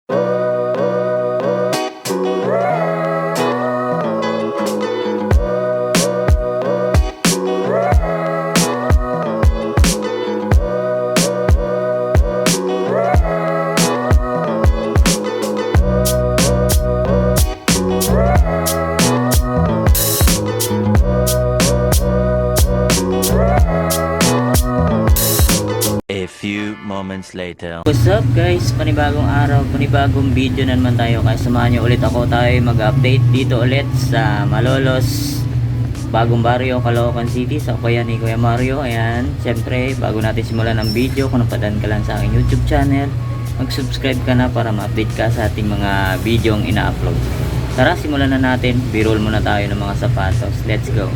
A few moments later. What's up guys? Panibagong araw, panibagong video na naman tayo. Kaya samahan nyo ulit ako, tayo mag-update dito ulit sa Malolos, bagong baryo, Caloocan City, sa kuya ni Kuya Mario. Ayan, syempre bago natin simulan ang video, kung napadaan ka lang sa aking YouTube channel, mag-subscribe ka na para ma-update ka sa ating mga video ang ina-upload. Tara, simulan na natin. B-roll muna tayo ng mga sapatos. Let's go.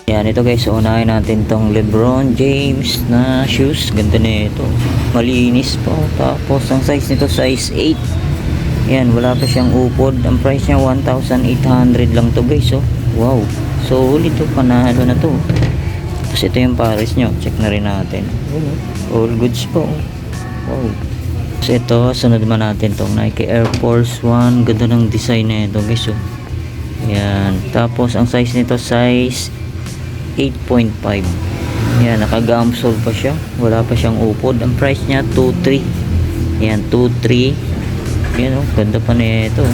Yan, ito guys, unahin natin tong LeBron James na shoes. Ganda na ito, malinis po. Tapos ang size nito size 8. Yan, wala pa siyang upod. Ang price niya 1,800 lang to guys. Oh, wow, solid to, panalo na to. Tapos ito yung pares nyo, check na rin natin. All goods po. Wow. Tapos ito, sunod naman natin tong Nike Air Force 1. Ganda ng design na ito guys. Oh, yan. Tapos ang size nito size 8.5. Yan, naka-gum sole pa siya, wala pa siyang upod. Ang price niya 2.3. Yan, 2.3. Yan, oh, ganda pa nito.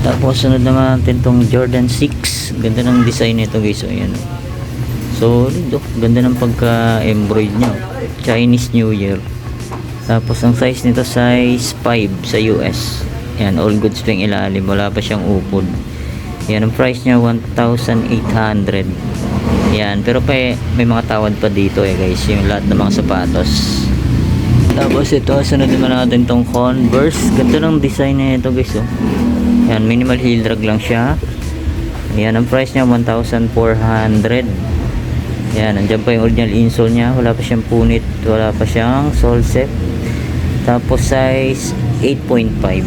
Tapos sunod naman natin tong Jordan 6. Ganda ng design nito guys. So yan, oh, Solid oh. Ganda ng pagka-embroid niya. Chinese New Year. Tapos ang size nito size 5 sa US. Yan, all goods pa yung ilalim. Wala pa siyang upod. Yan, ang price niya 1,800. Yan, pero pa may mga tawad pa dito guys. Yung lahat ng mga sapatos. Tapos ito, sunod naman natin tong Converse. Ganda ng design na ito guys oh. Yan, minimal heel drag lang siya. Yan, ang price niya 1,400. Yan, nandiyan pa yung original insole niya. Wala pa siyang punit. Wala pa siyang sole set. Tapos size 8.5.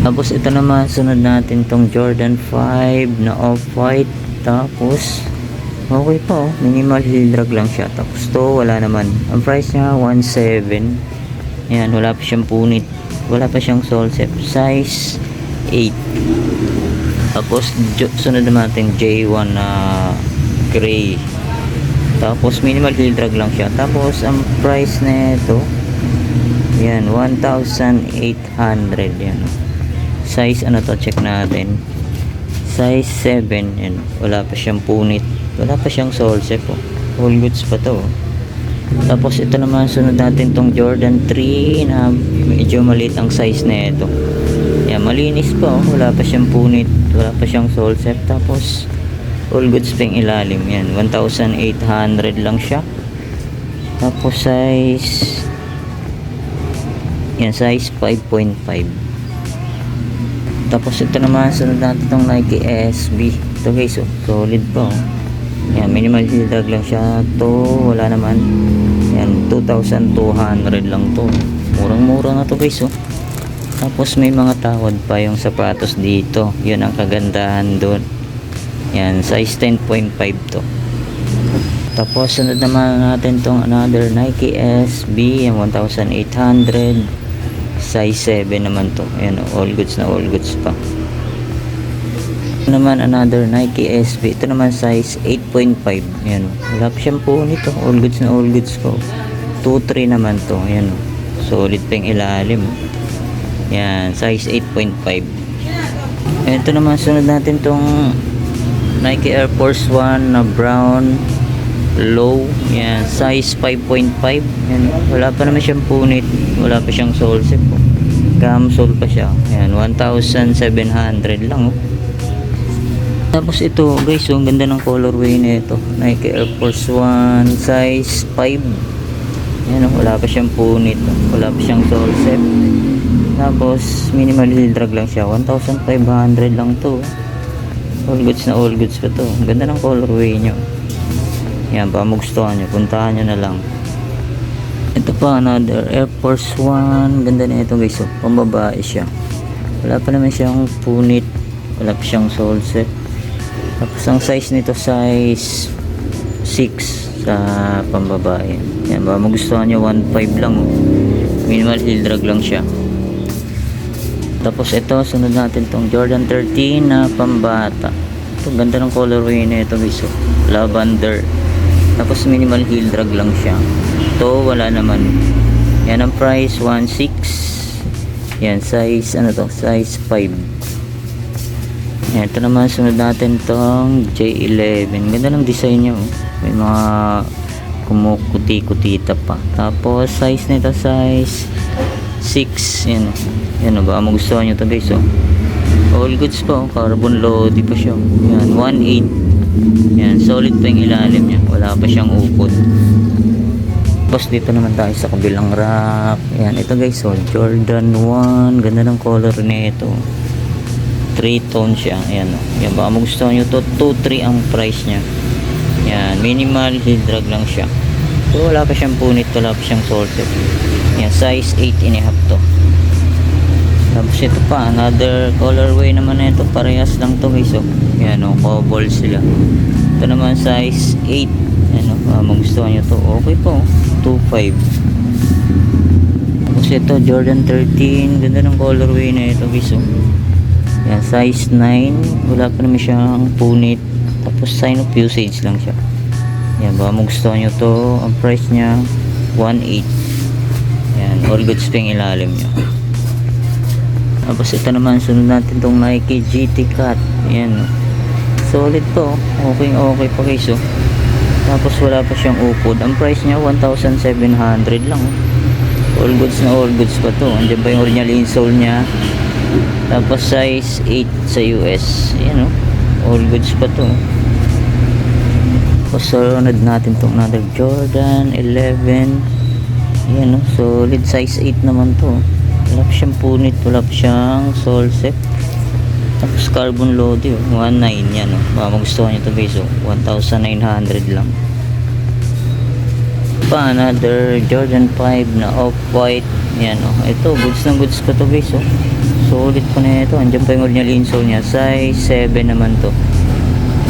Tapos ito naman, sunod natin tong Jordan 5 na off-white. Tapos okay pa oh. Minimal heel drag lang siya. Tapos to, wala naman. Ang price niya 1,700. Yan, wala pa siyang punit. Wala pa siyang sole set. Size 8. Tapos sunod naman natin J1 na gray. Tapos minimal heel drag lang siya. Tapos ang price nito yan 1,800. Yan. Size ano to, check natin. Size 7 yan. Wala pa siyang punit. Wala pa siyang sole set po. All goods pa to. Tapos ito naman sunod natin tong Jordan 3 na medyo maliit ang size na ito. Yan, malinis pa oh. Wala pa siyang punit. Wala pa siyang sole set. Tapos all goods pa yung ilalim. Yan, 1,800 lang siya. Tapos size yan, size 5.5. Tapos ito naman sunod natin itong Nike SB. Ito guys oh, solid pa oh. Yan, minimal heel drag lang siya. To wala naman. Yan, 2,200 lang to. Murang mura na to guys oh. Tapos may mga tawad pa yung sapatos dito. Yun ang kagandahan doon. Yan, size 10.5 to. Tapos sunod naman natin tong another Nike SB. Yan, 1,800. Size 7 naman to. Yan, all goods na all goods pa. Ito naman another Nike SB. Ito naman size 8.5. Yan, wala pa siyang punit to. All goods na all goods ko. 2.3 naman to. Yan, solid pa yung ilalim. Yan, size 8.5. Ito naman sunod natin tong Nike Air Force 1 na brown low. Yan, size 5.5. Yan, wala pa naman siyang punit. Wala pa siyang sole set po. Cam-sole pa siya. Yan, 1,700 lang oh. Tapos ito guys, ang ganda ng colorway nito. Nike Air Force 1 size 5. Yan oh, wala pa siyang punit. Wala pa siyang sole set. Tapos minimal heel drag lang siya. 1,500 lang to. All goods na all goods pa to. Ganda ng colorway nyo. Yan, pa magustuhan nyo, puntahan nyo na lang. Ito pa another Air Force 1. Ganda na ito guys oh. Pambabae siya. Wala pa naman siyang punit. Wala pa siyang sole set. Tapos ang size nito size 6 sa pambabae. Yan, ba magustuhan nyo 1,500 lang oh. Minimal heel drag lang siya. Tapos ito, sunod natin tong Jordan 13 na pambata. Ito, ganda ng colorway na ito guys oh. Lavender. Tapos minimal heel drag lang siya. Ito, wala naman. Yan ang price, 1,600. Yan, size, ano to? Size 5. Yan, ito naman, sunod natin tong J11. Ganda ng design niya oh. May mga kumukuti-kutita pa. Tapos, size nito, size 6. Yan. Yan o, baka magustuhan nyo ito guys oh. All goods pa oh. Carbon loady pa siya. Yan, 1,800. Yan, solid pa yung ilalim niya. Wala pa siyang upod. Tapos dito naman tayo sa kabilang rack. Yan, ito guys oh, Jordan 1. Ganda ng color nito. 3-tone siya. Yan oh. Yan, baka magustuhan nyo ito. 2,300 ang price niya. Yan, minimal heel drag lang siya. So wala pa siyang punit. Wala pa siyang sole set. Yan, size 8.5 to. Tapos ito pa, another colorway naman na ito. Parehas lang to guys oh. Yan oh, cobble sila. Ito naman size 8. Yan oh, magustuhan nyo to. Okay po, 2,500. Tapos ito, Jordan 13. Ganda ng colorway na ito guys oh. Yan, size 9. Wala pa naman siyang punit. Tapos sign of usage lang siya. Yan, baka magustuhan nyo to. Ang price niya 1,800. Yan, all goods pa yung ilalim nyo. Tapos ito naman, sunod natin tong Nike GT Cut. Yan, solid po. Okay, okay pa guys oh. Tapos wala pa siyang upod. Ang price niya 1,700 lang. All goods na all goods pa to. Andiyan pa yung original insole niya. Tapos size 8 sa US. Ayan o. All goods pa to. Tapos sunod natin itong another Jordan 11. Ayan o. Solid size 8 naman to. Wala pa siyang punit. Wala pa siyang sole set. Tapos carbon load yun. 1.9 yan o. Baka magustuhan nyo ito guys o. 1,900 lang. Pa another Jordan 5 na off-white. Yan o. Ito goods na goods pa to guys o. Solid pa na ito. Andiyan pa yung original insole niya. Size 7 naman to.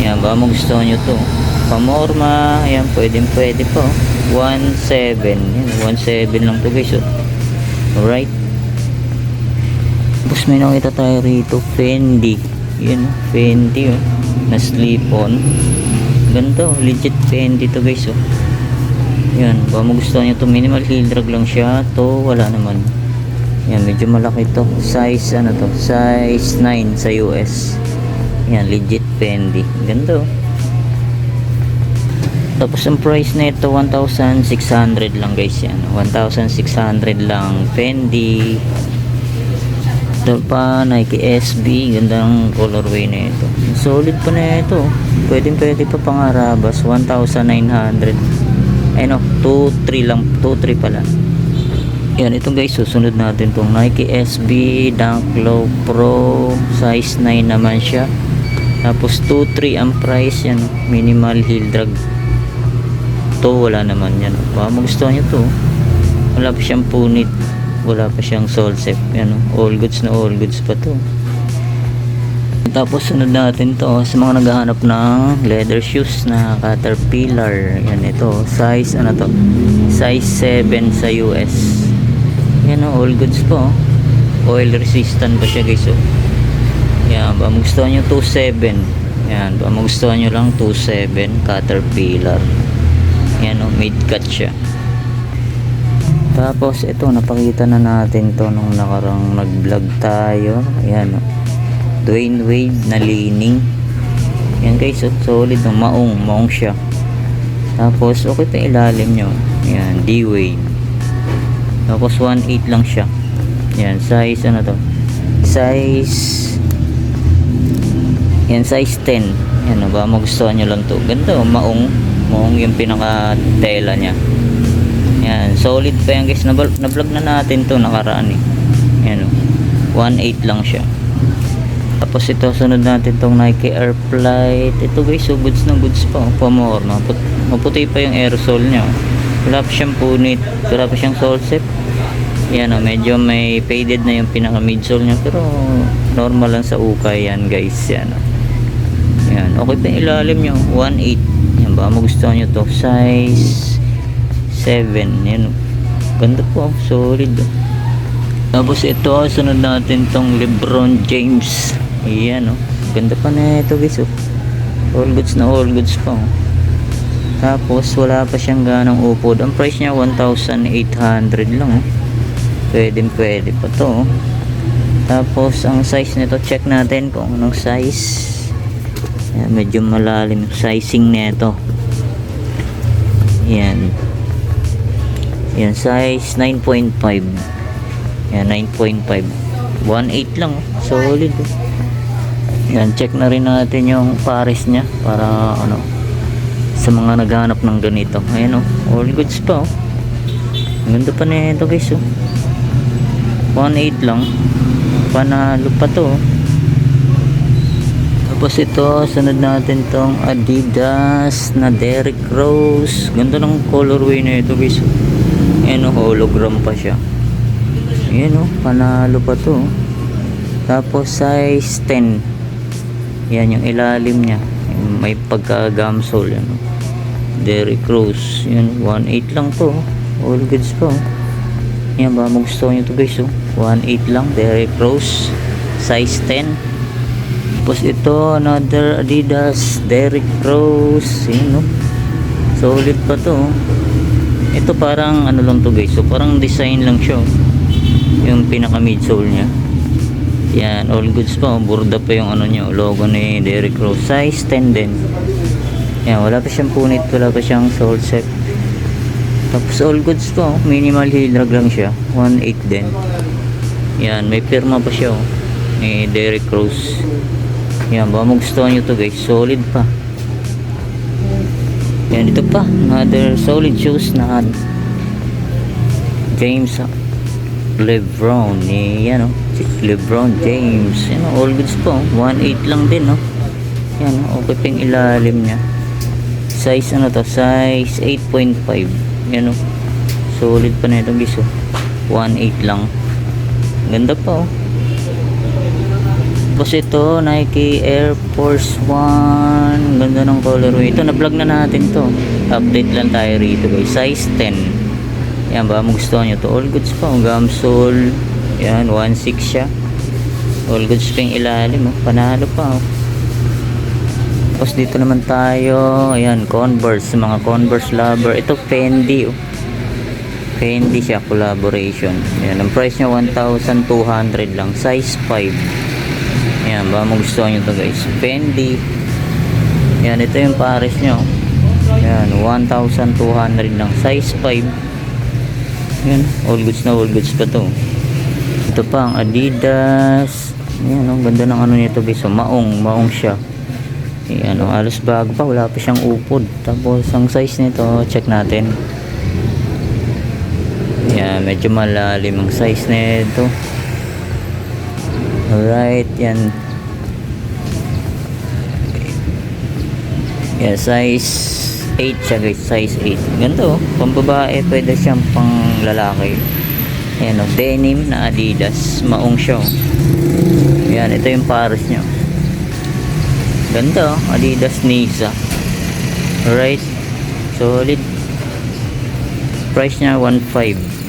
Yan. Baka magustuhan nyo to. Pamorma. Yan. Pwede po. 1.7. Yan. 1.7 lang to guys o. Alright. Tapos may nakita tayo rito. Fendi. Yan o. Fendi o. Na slip on. Ganda o. Legit Fendi to guys o. Yan, baka magustuhan nyo to. Minimal heel drag lang siya. To, wala naman. Yan, medyo malaki to. Size, ano to? Size 9 sa US. Yan, legit Fendi. Ganda oh. Tapos ang price na ito, 1,600 lang guys yan. 1,600 lang. Fendi. Ito pa, Nike SB. Gandang colorway na ito. Solid pa na ito. Pwede pa pangarabas. 1,900. Ayun o, 2.3 lang, 2.3 pala. Yan, ito guys, susunod natin itong Nike SB Dunk Low Pro, size 9 naman siya. Tapos 2.3 ang price, yan, minimal heel drag. To, wala naman yan. Baka magustuhan nyo to. Wala pa siyang punit, wala pa siyang sole set. Yan o, all goods na all goods pa to. Tapos sunod natin to sa mga naghahanap ng leather shoes na Caterpillar. Yan ito, size ano to? Size 7 sa US. Yan o, all goods po. Oil resistant pa siya guys oh. Yan, ba magustuhan nyo 2.7. Yan, ba magustuhan nyo lang 2.7 Caterpillar. Yan o, mid cut siya. Tapos ito, napakita na natin to nung nakarang nag vlog tayo. Yan o, Dwayne Wade na leaning. Yan guys, so solid no? Maong siya. Tapos okay pa ilalim nyo. Yan, D-Wade. Tapos 1.8 lang siya. Yan, size ano to? Size yan, size 10. Yan, ba magustuhan nyo lang to. Ganda, maong yung pinaka tela nya. Yan, solid pa yan guys. Na-vlog na natin to nakaraan eh. Yan, 1.8 lang siya. Tapos ito, sunod natin tong Nike Air Flight. Ito guys, so goods na goods pa. Pamor, maputi pa yung airsole nya. Wala pa siyang punit, wala pa siyang sole set. Yan o, medyo may faded na yung pinaka midsole nya. Pero normal lang sa ukay yan guys. Yan o. Yan, okay pa yung ilalim nyo. 1.8. Yan ba, magustuhan nyo to. Size 7. Yan o. Ganda po, solid o. Tapos ito, sunod natin tong LeBron James. Ayan oh. Ganda pa na ito guys oh. All goods na all goods pa oh. Tapos wala pa siyang ganang upod. Ang price niya 1,800 lang oh. Pwede pa to oh. Tapos ang size nito, check natin kung anong size. Ayan, medyo malalim yung sizing nito. Ayan. Ayan, size 9.5. Yan, 9.5. 1.8 lang. Solid. Yan, check na rin natin yung pares niya para ano, sa mga naghahanap ng ganito. Ayan o, all goods pa o. Ganda pa na ito guys o. 1.8 lang. Panalo pa to o. Tapos ito, sunod natin tong Adidas na Derrick Rose. Ganda ng colorway na ito guys o. Ayan o, hologram pa siya. Ayan o, panalo pa to. Tapos size 10. Yan yung ilalim nya. May pagka gamsole. Yan o. Derrick Rose. Yan, 1.8 lang to. All goods po. Yan ba, magustuhan nyo to guys o. 1.8 lang, Derrick Rose. Size 10. Tapos ito, another Adidas Derrick Rose. Yan o. Solid pa to. Ito parang ano lang to guys. So parang design lang siya. Yung pinaka midsole nya. Yan, all goods pa. Burda pa yung ano nya, logo ni Derrick Rose. Size 10 din. Yan, wala pa siyang punit, wala pa siyang sole set. Tapos all goods to, minimal heel drag lang siya, 1.8 din. Yan, may pirma pa siya, may Derrick Rose. Yan, baka magustuhan nyo to guys, solid pa. Yan, ito pa, another solid shoes na James LeBron, yan si LeBron James. Yan, all goods po, 1.8 lang din, yan, okay pa yung ilalim nya. Size ano to, size 8.5. Yan, solid pa na itong guys, 1.8 lang, ganda pa. Tapos ito, Nike Air Force 1, ganda ng colorway. Ito, na-vlog na natin to, update lang tayo rito guys. Size 10. Yan, baka magustuhan nyo to. All goods pa, gamsole. Yan, 1.6 siya. All goods pa yung ilalim, panalo pa. Tapos dito naman tayo, ayan, Converse, mga Converse lover. Ito, Fendi, Fendi siya, collaboration. Yan, ang price niya 1,200 lang, size 5. Yan, baka magustuhan nyo to guys. Fendi. Yan, ito yung pares nyo. Yan, 1,200 lang, size 5. Yan, all goods na all goods pa to. Ito pa ang Adidas. Yan, ganda ng ano nito guys. Maong siya. Yan, halos bago pa, wala pa siyang upod. Tapos ang size nito, check natin. Yan, medyo malalim ang size nito. Alright, yan. Yan, size 8 siya guys, size 8. Ganito, pambabae, pwede siyang pang lalaki. Yan, denim na Adidas, maong siya. Yan, ito yung pares nyo. Ganda, Adidas Niza. Alright, solid. Price niya 1.5.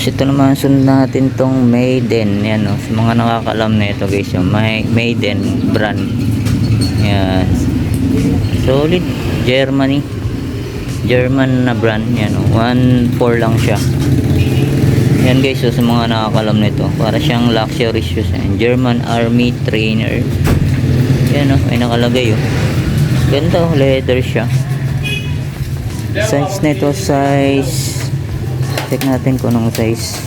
Ito naman, sunod natin tong Maiden. Yan, sa mga nakakalam na ito guys, yung Maiden brand. Yan, solid, German na brand. Yan, 1.4 lang siya. Yan guys, sa mga nakakalam na ito, para siyang luxury shoes. Yan, German Army Trainer. Yan, may nakalagay. Ganda, leather siya. Size nito, size, check natin kung anong size.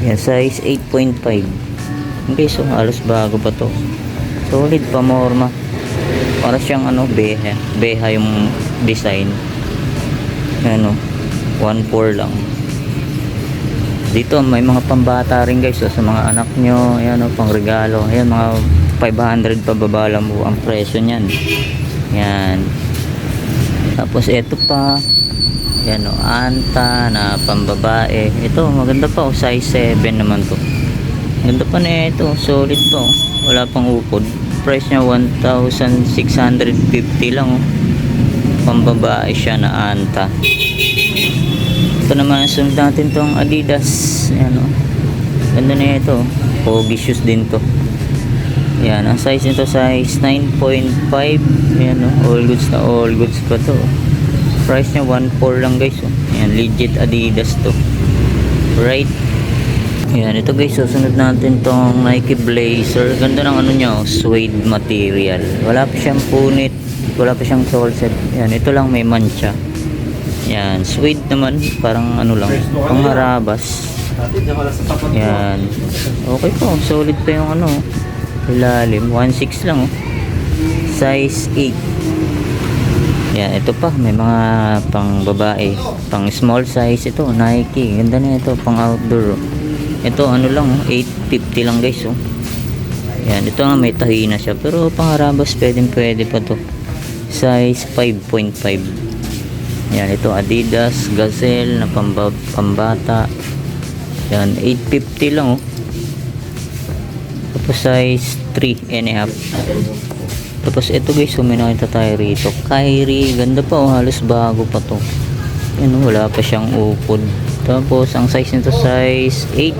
Yan, size 8.5. Okay, so halos bago pa to. Solid pa, morma. Para siyang beha yung design. Ano, 1.4 lang. Dito may mga pambata rin guys, sa mga anak nyo. Ayan, pang regalo. Ayan, mga 500 pababa lang po ang presyo niyan. Yan. Tapos ito pa, yan, Anta na pambabae. Ito, maganda pa, size 7 naman to. Ganda pa na ito, solid pa. Wala pang upod. Price niya 1,650 lang. Pambabae siya na Anta. Ito naman, sunod natin tong Adidas. Yan, ganda na ito. Pogi shoes din to. Yan, ang size nito, size 9.5. Yan, all goods na all goods pa to. Price niya 1.4 lang guys. Yan, legit Adidas to. Right. Yan, ito guys, susunod natin tong Nike Blazer. Ganda ng ano niya, suede material. Wala pa siyang punit, wala pa siyang sole set. Yan, ito lang may mancha. Yan, suede naman, parang ano lang, pangharabas. Yan, okay po, solid pa yung ano, ilalim, 1.6 lang, size 8. Yan, ito pa, may mga pang babae, pang small size. Ito, Nike, ganda na ito, pang outdoor. Ito, ano lang, 850 lang guys. Yan, ito nga may tahi na siya, pero pangharabas, pwede pa to. Size 5.5. Yan, ito Adidas Gazelle na pambata. Yan, 850 lang. Tapos size 3.5. Tapos ito guys, may nakita tayo rito, Kyrie, ganda pa, halos bago pa to. Yan, wala pa siyang upod. Tapos ang size nito, size 8.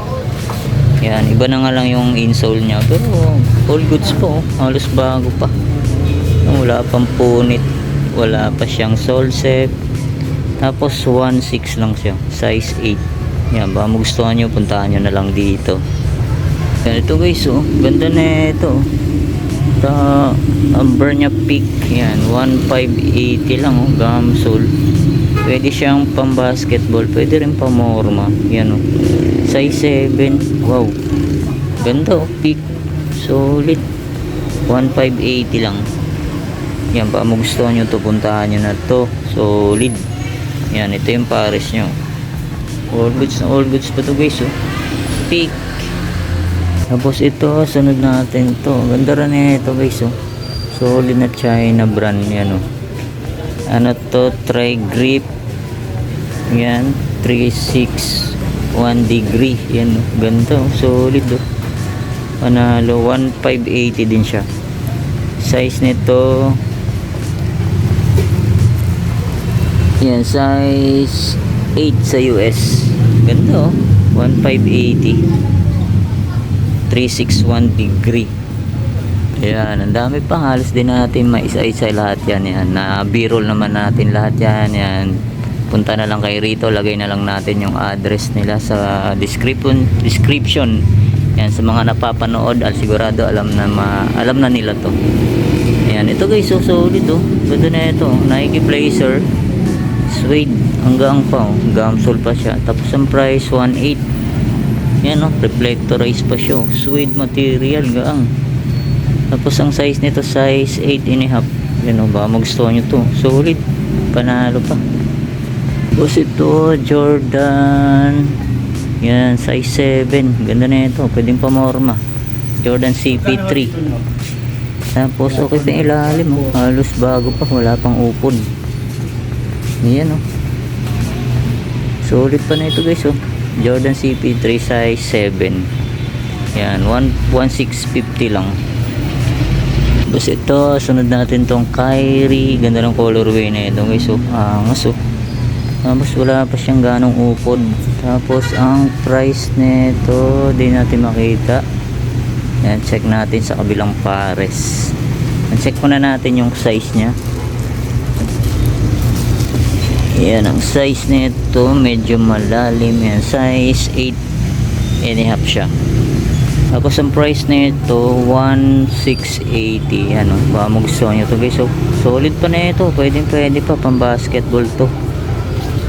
Yan, iba na nga lang yung insole nya, pero all goods po, halos bago pa. Wala pang punit, wala pa siyang sole set. Tapos 1.6 lang siya, size 8. Yan, baka magustuhan nyo, puntahan nyo na lang dito. Yan, ito guys, ganda na ito. Amber niya peak. Yan, 1,580 lang oh, gum sole. Pwede siyang pang basketball, pwede rin pang morma. Yan oh. Size 7. Wow. Ganda oh, peak. Solid. 1,580 lang. Yan, pa mo gusto nyo to, puntahan nyo na to. Solid. Yan, ito yung pares nyo. All goods na all goods pa to guys oh. Peak. Tapos ito, sunod natin to. Ganda rin ito guys oh. Solid na China brand yan oh. Ano to, try grip. Yan, 361 degree. Yan oh. Ganda oh, solid oh. Panalo, 1,580 din siya. Size nito, yan, size 8 sa US. Ganda oh, 1,580. 361 degree. Ayan, ang dami pa. Halos din natin maisa-isa lahat yan. Yan, na b-roll naman natin lahat yan. Yan, punta na lang kay Rito. Lagay na lang natin yung address nila sa description. Yan, sa mga napapanood, sigurado alam na nila to. Ayan, ito guys, so solid oh. Ganda na ito, Nike Blazer suede, hanggang pa oh. Gum sole pa siya. Tapos ang price 1,800. Yan oh, reflectorized pa siya. Suede material, gaang. Tapos ang size nito, size 8.5. Yan oh, baka magustuhan nyo to. Solid, panalo pa. Tapos ito, Jordan. Yan, size 7. Ganda na ito, pwedeng pamorma. Jordan CP3. Tapos okay pa yung ilalim oh. Halos bago pa, wala pang upod. Yan oh. Solid pa na ito guys oh. Jordan CP3 size 7. Yan, 1,650 lang. Tapos ito, sunod natin tong Kyrie. Ganda ng colorway na ito guys oh. Angas oh. Tapos wala pa siyang ganong upod. Tapos ang price nito di natin makita. Yan, check natin sa kabilang pares. Check muna natin yung size nya. Yan, ang size nito medyo malalim. Yan, size 8.5 siya. Tapos ang price nito 1,680. Ano, baka magustuhan nyo to guys. So, solid pa na ito, pwede pa pang basketball to.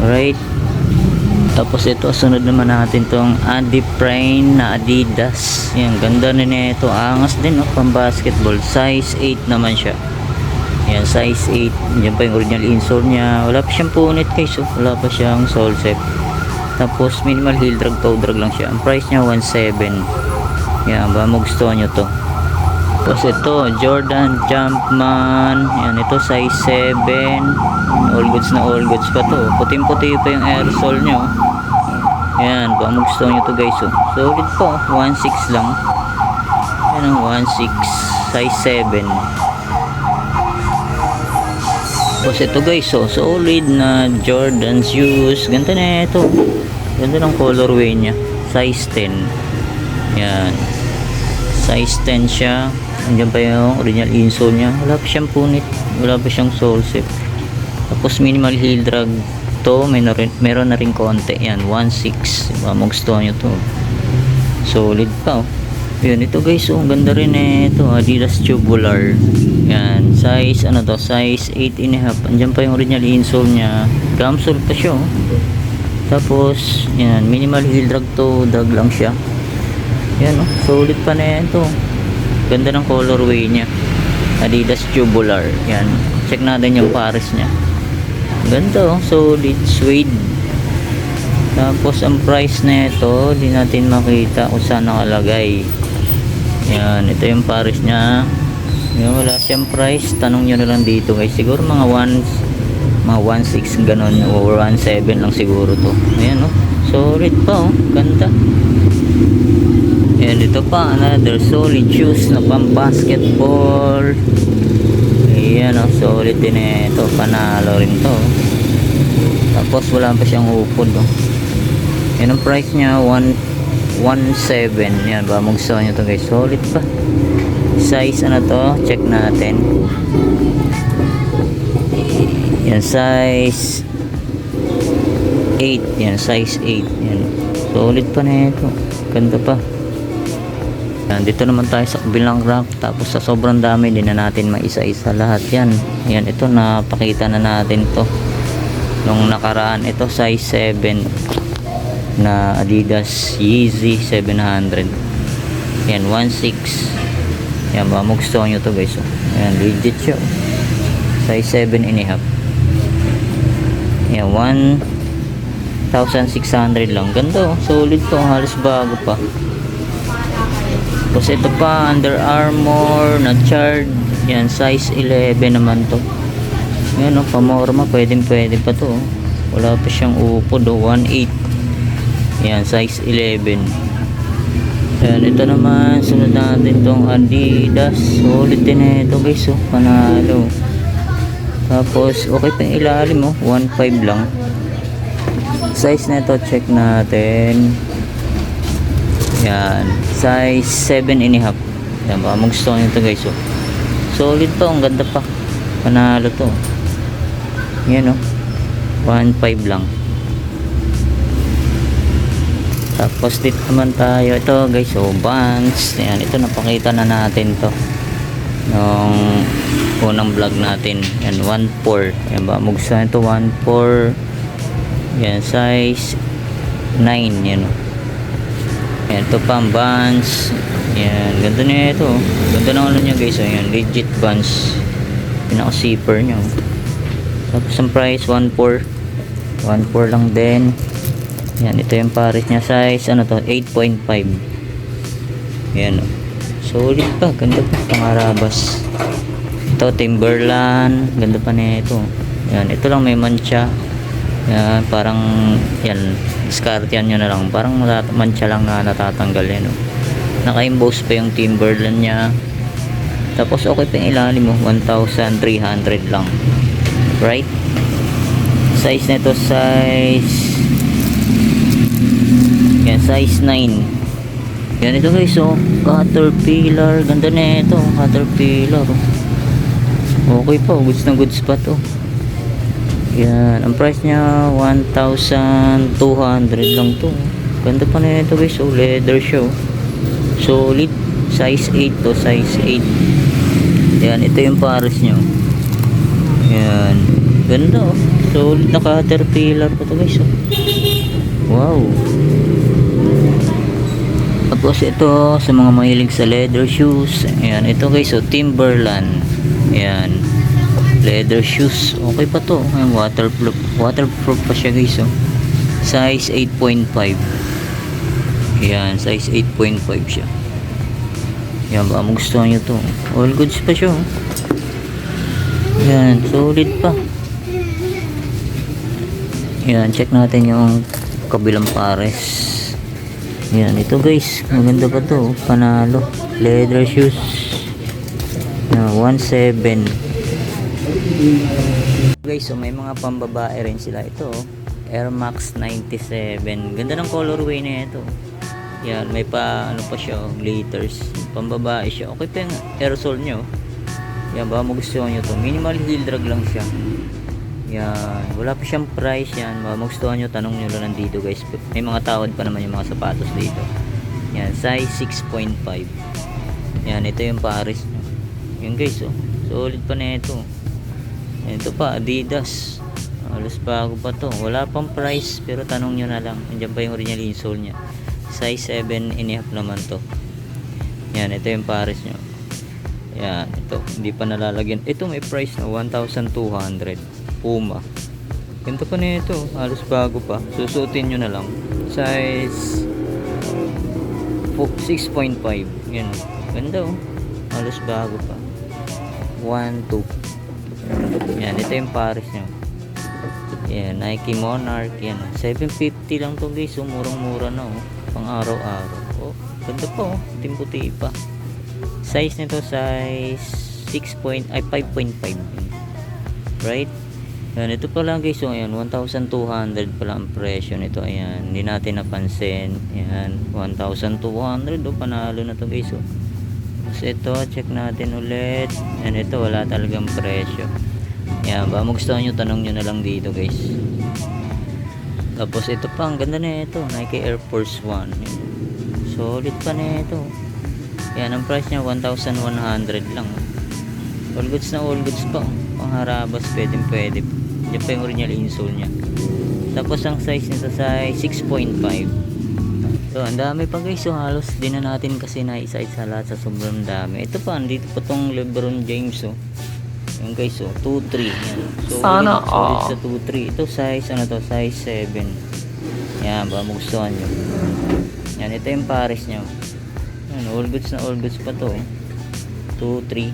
Alright. Tapos ito, sunod naman natin tong Adiprane na Adidas. Yan, ganda na nito. Angas din oh, pang basketball. Size 8 naman siya. Yan, size 8. Yan pa yung original insole nya. Wala pa siyang punit guys oh. Wala pa siyang sole set. Tapos minimal heel drag, toe drag lang siya. Ang price nya 1,700. Yan, ba magustuhan nyo to. Tapos ito, Jordan Jumpman. Yan, ito size 7. All goods na all goods pa to. Puting puti pa yung airsole nyo. Yan, ba magustuhan nyo to guys oh. Solid pa oh, 1,600 lang. Yan ang 1,600, size 7. Tapos ito guys oh, solid na Jordan shoes. Ganda na ito. Ganda ng colorway nya. Size 10. Yan, size 10 siya. Andiyan pa yung original insole nya. Wala pa siyang punit, wala pa siyang sole set. Tapos minimal heel drag to. Meron na rin konti. Yan, 1,600. Diba, magustuhan nyo to. Solid pa oh. Yan, ito guys oh, ganda rin ito. Adidas Tubular. Yan, size ano to, size 8.5. Andiyan pa yung original insole nya. Gum sole pa siya oh. Tapos yan, minimal heel drag to, drag lang siya. Yan oh, solid pa na ito. Ganda ng colorway nya. Adidas Tubular. Yan, check natin yung pares nya. Ganda oh, solid suede. Tapos ang price na ito, di natin makita kung saan nakalagay. Yan, ito yung pares nya. Yan, wala siyang price. Tanong nyo na lang dito guys. Siguro mga 1,600 ganon or 1,700 lang siguro to. Ayan oh, solid pa oh, ganda. Ayan, ito pa another solid shoes na pang basketball. Ayan oh, solid din ito. Panalo rin to. Tapos wala pa siyang upod oh. Yan ang price nya, 1,700. Yan, ba magustuhan nyo to guys. Solid pa. Size ano to, check natin. Yan, size 8. Yan, size 8. Yan, solid pa na ito. Ganda pa. Yan, dito naman tayo sa kabilang rack. Tapos sa sobrang dami, din na natin maisa-isa lahat yan. Yan, ito napakita na natin to nung nakaraan. Ito size 7 na Adidas Yeezy 700. Yan, 1.6. Yan, baka magustuhan nyo to guys. Oh. Yan, legit siya. Size 7.5. Yan, 1,600 lang. Ganda oh, solid to, halos bago pa. Tapos ito pa, Under Armour na charred. Yan, size 11 naman to. Yan o, pamorma, pwede pa to. Wala pa siyang upod o, 1.8. Yan, size 11. Yan, ito naman, sunod natin tong Adidas. Solid din na ito guys, oh, panalo. Tapos, okay pa yung ilalim mo, 1.5 lang. Size na ito, check natin. Yan, size 7.5. Yan, baka magustuhan nyo ito guys, oh. Solid to, ang ganda pa. Panalo to. Yan, oh, 1.5 lang. Tapos dito naman tayo, ito guys, oh, Vans. Yan, ito napakita na natin to nung unang vlog natin. Yan, 1.4. Yan, baka magustuhan ito, 1.4. Yan, size 9. Yan, oh. Yan, ito pa ang Vans. Yan, ganda na ito. Ganda na ano nyo guys. Oh, yan, legit Vans. Pinaka zipper nyo. Tapos ang price 1.4. 1.4 lang din. Yan, ito yung pares niya. Size ano to, 8.5. Yan, oh. Solid pa, ganda pa. Pangarabas. Ito Timberland. Ganda pa na ito. Yan, ito lang may mancha. Yan, parang yan, diskartehan nyo na lang, parang mancha lang na natatanggal yan, oh. Naka-emboss pa yung Timberland nya. Tapos okay pa yung ilalim mo, 1,300 lang, right? Size nito, size yan, size 9. Yan, ito guys, oh, Caterpillar. Ganda na ito, Caterpillar, oh. Okay pa, goods na goods pa to. Yan, ang price niya 1,200 lang to. Ganda pa na ito guys, oh, leather siya, oh. Solid, size 8 to, size 8. Yan, ito yung pares niya. Yan, ganda, oh. Solid na Caterpillar pa to guys, oh. Wow. Tapos ito sa mga mahilig sa leather shoes. Yan, ito guys, oh, Timberland. Yan, leather shoes, okay pa to. Ayan, waterproof pa siya guys, oh. Size 8.5. Yan, size 8.5 siya. Yan, baka magustuhan nyo to. All goods pa siya, oh. Yan, solid pa. Yan, check natin yung kabilang pares. Yan, ito guys, maganda pa to, panalo. Leather shoes. Yan, 1.7. Guys, so may mga pambabae rin sila. Ito, Air Max 97. Ganda ng colorway na ito. Yan, may pa ano pa siya, glitters. Pambabae siya. Okay pa yung aerosol nyo. Yan, baka magustuhan nyo to. Minimal heel drag lang siya. Yan, wala pa siyang price. Yan, baka magustuhan nyo, tanong nyo lang dito guys. May mga tawad pa naman yung mga sapatos dito. Yan, size 6.5. Yan, ito yung pares nyo. Yan guys, oh, solid pa na ito. Ito pa, Adidas. Halos bago pa to. Wala pang price, pero tanong nyo na lang. Andiyan pa yung original insole nya. Size 7.5 naman to. Yan, ito yung pares nyo. Yan, ito. Hindi pa nalalagyan. Ito may price na 1,200. Puma. Ganito pa na ito. Halos bago pa. Susutin nyo na lang. Size 6.5. Yan. Ganda, oh. Halos bago pa. 1,2. Yan, ito yung pares nyo. Yan, Nike Monarch. Yan, 750 lang to guys. So, murang-mura na, oh. Pang araw-araw. Oh, ganda pa, oh. Timputi pa. Size nito, size 5.5. Right? Yan, ito pa lang guys. So, ayan, 1,200 pala ang presyo nito. Ayan, hindi natin napansin. Ayan, 1,200. Oh, panalo na to guys, oh. Tapos ito, check natin ulit. Yan, ito wala talagang presyo. Yan, baka magustuhan nyo, tanong nyo na lang dito guys. Tapos ito pa, ang ganda na ito, Nike Air Force 1. Solid pa na ito. Yan, ang price niya 1,100 lang. All goods na all goods pa. Pang harabas, pwede. Yan pa yung original insole niya. Tapos ang size nito size 6.5. So, ang dami pa guys. So, halos din na natin kasi naisa-isa lahat sa sobrang dami. Ito pa, andito pa tong LeBron James. Oh. Yung guys, oh, 2.3. Yan. So, Sana solid sa 2.3. Ito size, ano to? Size 7. Yan, baka magustuhan nyo. Yan, ito yung pares niya. Yan, all goods na all goods pa to. 2.3.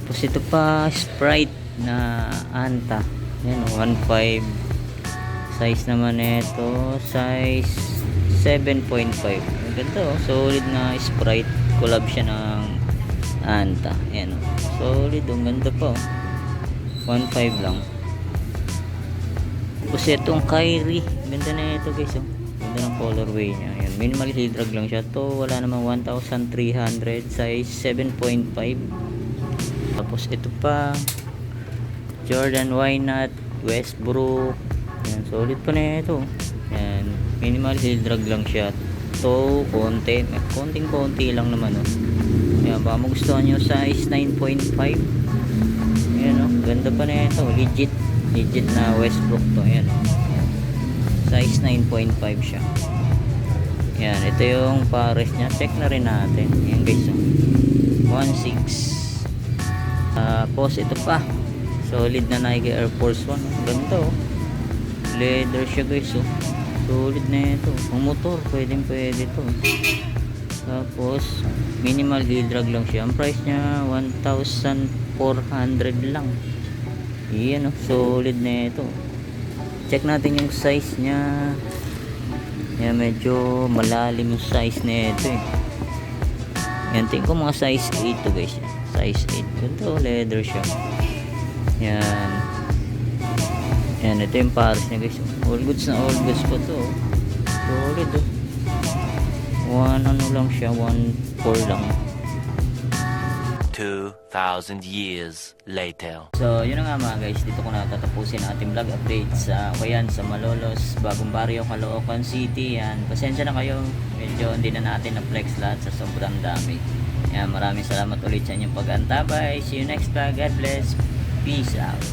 Tapos ito pa, Sprite na Anta. Yan, 1.5. Size naman ito, size 7.5. Ganda oh, solid na Sprite. Collab siya ng Anta. Yan oh, solid oh, ganda pa oh. 1.5 lang. Tapos itong Kyrie, ganda na ito guys oh. Ganda ng colorway niya. Yan, minimal heel drag lang siya. To wala namang 1,300, size 7.5. Tapos ito pa, Jordan Why Not Westbrook. Yan, solid pa na ito. Yan, minimal heel drag lang siya. To konting-konti lang naman oh. Yan, baka magustuhan nyo, size 9.5. Yan oh, ganda pa na ito. Legit na Westbrook to. Yan oh. Size 9.5 siya. Yan, ito yung pares niya. Check na rin natin. Yan guys oh. 1.6. Tapos ito pa, solid na Nike Air Force 1 oh. Ganda oh. Leather siya guys oh. Solid na ito. Ang motor, pwede to. Tapos, minimal heel drag lang siya. Ang price niya, 1,400 lang. Yan oh, solid na ito. Check natin yung size niya. Yan, medyo malalim yung size na ito eh. Yan, tingin ko mga size 8 to guys. Size 8. Ganito, leather siya. Yan. Yan, ito yung pares niya guys. All goods na all goods pa to. Solid oh. Ano lang siya, 1.4 lang. 2,000 years later. So, yun na nga mga guys, dito ko na tatapusin ang ating vlog update sa Kuyan, sa Malolos, Bagong Barrio, Caloocan City. Yan, pasensya na kayo, medyo hindi na natin na-flex lahat sa sobrang dami. Yan, maraming salamat ulit sa inyong pag-antabay. See you next vlog. God bless. Peace out.